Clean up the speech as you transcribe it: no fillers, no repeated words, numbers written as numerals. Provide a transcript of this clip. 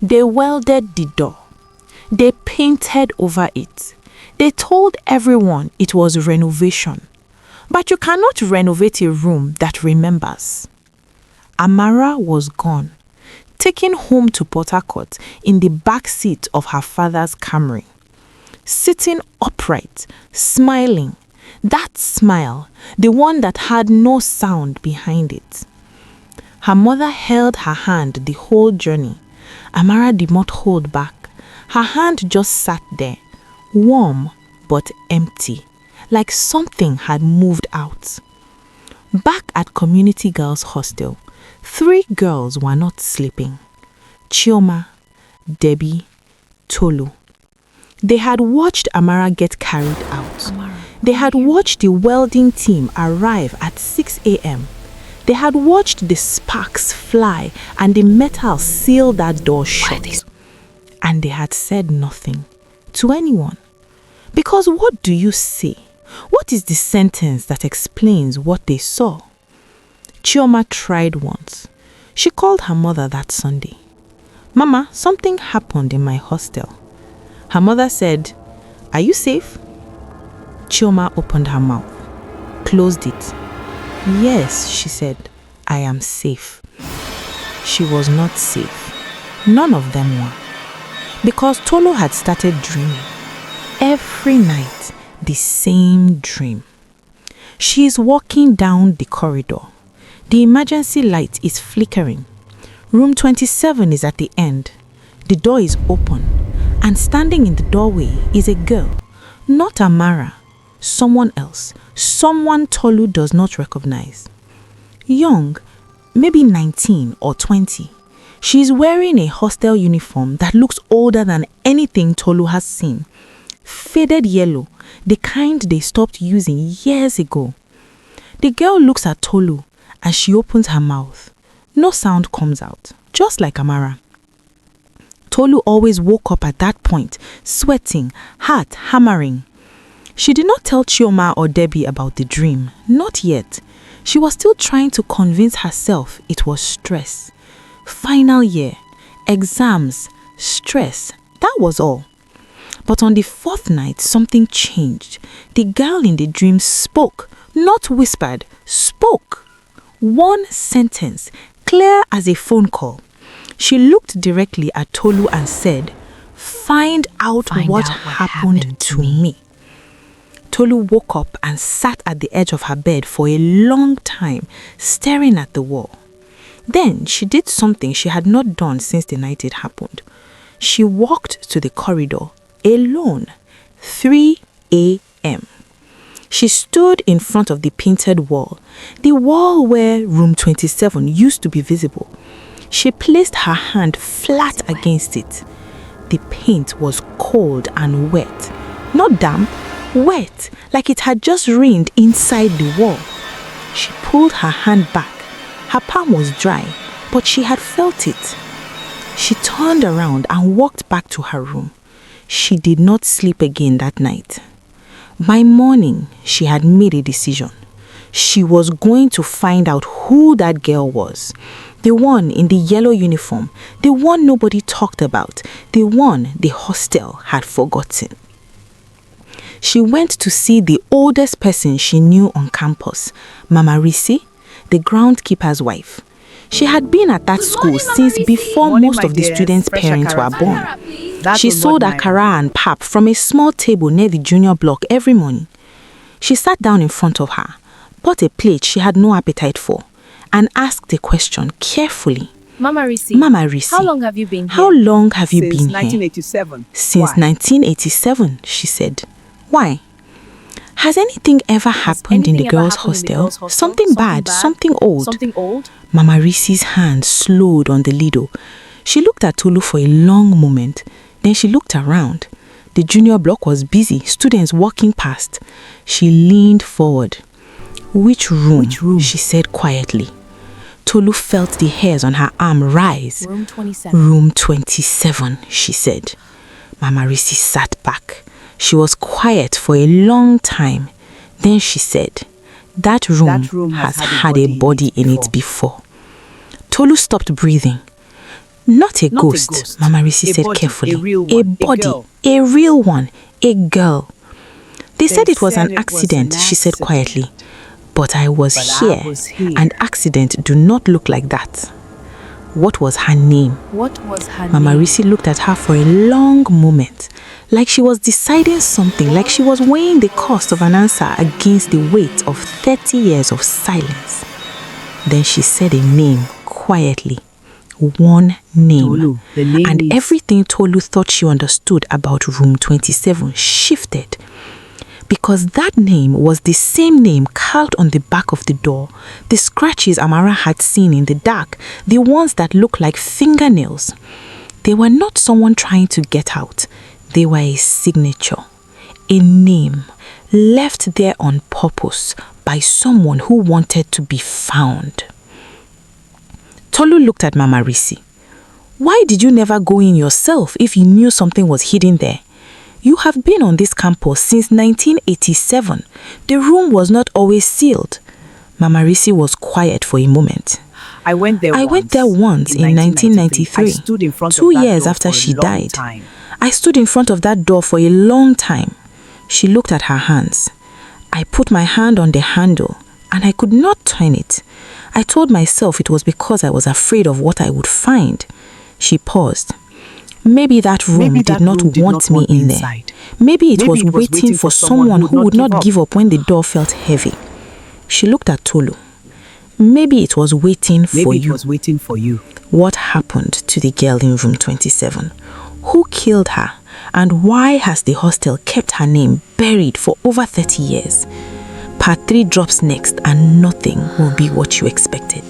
They welded the door. They painted over it. They told everyone it was renovation. But you cannot renovate a room that remembers. Amara was gone, taken home to Port Harcourt in the back seat of her father's Camry. Sitting upright, smiling. That smile, the one that had no sound behind it. Her mother held her hand the whole journey. Amara did not hold back. Her hand just sat there, warm but empty, like something had moved out. Back at Community Girls Hostel, 3 girls were not sleeping. Chioma, Debbie, Tolu. They had watched Amara get carried out. They had watched the welding team arrive at 6 a.m. They had watched the sparks fly and the metal seal that door shut. And they had said nothing to anyone. Because what do you say? What is the sentence that explains what they saw? Chioma tried once. She called her mother that Sunday. "Mama, something happened in my hostel." Her mother said, "Are you safe?" Chioma opened her mouth, closed it. "Yes," she said, "I am safe." She was not safe. None of them were. Because Tolu had started dreaming. Every night, the same dream. She is walking down the corridor. The emergency light is flickering. Room 27 is at the end. The door is open, and standing in the doorway is a girl, not Amara, someone else, someone Tolu does not recognize. Young, maybe 19 or 20. She is wearing a hostel uniform that looks older than anything Tolu has seen. Faded yellow, the kind they stopped using years ago. The girl looks at Tolu and she opens her mouth. No sound comes out, just like Amara. Tolu always woke up at that point, sweating, heart hammering. She did not tell Chioma or Debbie about the dream, not yet. She was still trying to convince herself it was stress. Final year, exams, stress, that was all. But on the 4th night, something changed. The girl in the dream spoke, not whispered, spoke. One sentence, clear as a phone call. She looked directly at Tolu and said, Find out what happened to me. Tolu woke up and sat at the edge of her bed for a long time, staring at the wall. Then she did something she had not done since the night it happened. She walked to the corridor, alone, 3 a.m. She stood in front of the painted wall, the wall where room 27 used to be visible. She placed her hand flat against it. The paint was cold and wet, not damp, wet, like it had just rained inside the wall. She pulled her hand back. Her palm was dry, but she had felt it. She turned around and walked back to her room. She did not sleep again that night. By morning, she had made a decision. She was going to find out who that girl was. The one in the yellow uniform, the one nobody talked about, the one the hostel had forgotten. She went to see the oldest person she knew on campus, Mama Risi, the groundkeeper's wife. She had been at that school since before most of the students' parents were born. She sold akara and pap from a small table near the junior block every morning. She sat down in front of her, bought a plate she had no appetite for, and asked a question carefully. Mama Risi, how long have you been here? How long have you been here? Since 1987. Since 1987, she said. Why? Has anything ever happened in the girls' hostel? Something bad, something old. Something old? Mama Risi's hand slowed on the Lido. She looked at Tolu for a long moment. Then she looked around. The junior block was busy, students walking past. She leaned forward. Which room? She said quietly. Tolu felt the hairs on her arm rise. Room 27. Room 27, she said. Mama Risi sat back. She was quiet for a long time. Then she said, That room has had a body in it before. Tolu stopped breathing. Not a ghost, Mama Risi said carefully. A body, a real one, a girl. They said it was an accident, she said quietly. But I was here, and accidents do not look like that. What was her name? Mama Risi looked at her for a long moment, like she was deciding something, like she was weighing the cost of an answer against the weight of 30 years of silence. Then she said a name quietly. One name. Tolu, the name and everything Tolu thought she understood about room 27 shifted. Because that name was the same name carved on the back of the door, the scratches Amara had seen in the dark, the ones that looked like fingernails. They were not someone trying to get out. They were a signature, a name left there on purpose by someone who wanted to be found. Tolu looked at Mama Risi. Why did you never go in yourself if you knew something was hidden there? You have been on this campus since 1987. The room was not always sealed. Mama Risi was quiet for a moment. I went there once in 1993. I stood in front 2 of that years door after for a she long died. time. I stood in front of that door for a long time. She looked at her hands. I put my hand on the handle and I could not turn it. I told myself it was because I was afraid of what I would find. She paused. Maybe that room did not want me in there. Maybe it was waiting for someone who would not give up when the door felt heavy. She looked at Tolu. Maybe it was waiting for you. What happened to the girl in room 27? Who killed her? And why has the hostel kept her name buried for over 30 years? Part 3 drops next and nothing will be what you expected.